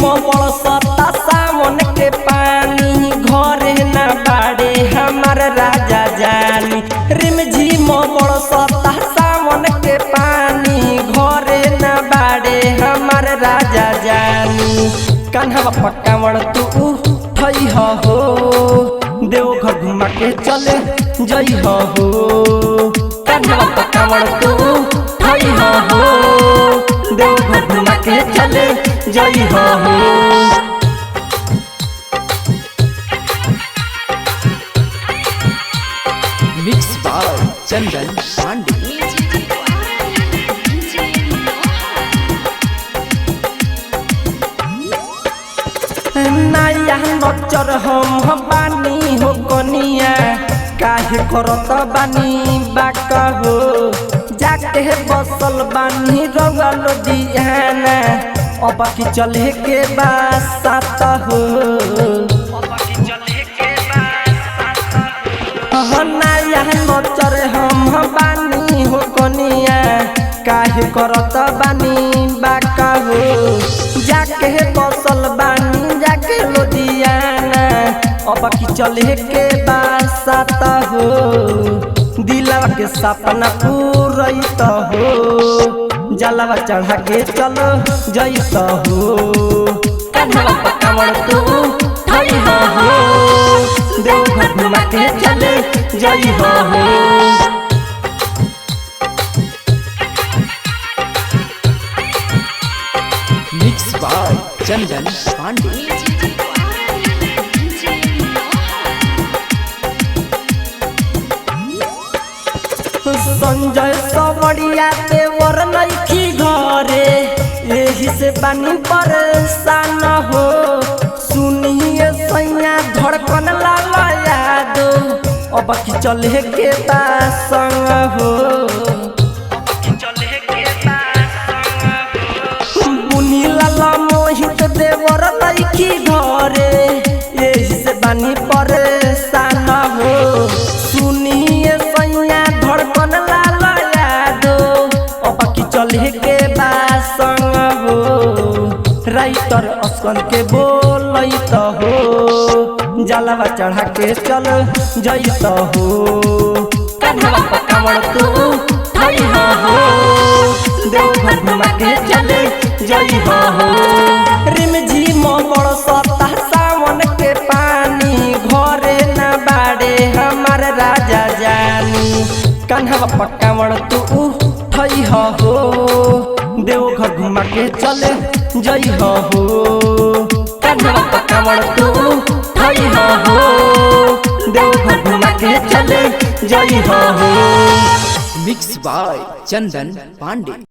मोबड़ सता सावन के पानी घरे न बाड़े हमार राजा जानी। रिमझिम मोबड़ सता सावन के पानी घरे न बाड़े हमार राजा जानी। कान्हा पकावड़ तू उठई हो देवघर घुमा के चले जई हो। कान्हा पकावड़ तू उठई हो देवघर घुमा के चले जई हो। Mix by Chandan Pandey. नया नचर हम बानी हो कनिया काहे करत बानी बाका हो। जाके बसल बानी रंगल दियाना अब की चले के बात हो। नया नचर हम बानी हो कनिया काहे करत बानी बाका हो। जाके बसल बानी जाके लोदियाना अब की चले के बात हो। दिलवा के सपना पूरैत हो जलवा चढ़ा के चलो जैत हो। कान्हा पकावड़ तू उठई हो देवघर घुमा के चले जई हो। Mix by Chandan Pandey. संजय सवड़िया देवर नइखी घरे एही से बानी परेशान हो। सुनिए सैया धड़कन लाला यादो अब की चले के संग हो। मुनि लाला मोहित देवर नइखी घरे एही से बानी परेशान हो। सुनिए सैया धड़कन लाला यादो अब की चले के संग हो। राइटर अस्कन के बोलत हो जलवा चढ़ा के चल जैत हो। कान्हा पकावड़ तू उठई हो देवघर घुमा के चले जई हो। रिमझिम मोबड़ सता सावन के पानी घरे न बाड़े हमार राजा जानी। कान्हा पकावड़ तू उठई हो देवघर घुमा के चले जई हो। कान्हा पकावड़ तू उठई हो देवघर घुमा के चले जई हो। Mix by Chandan Pandey.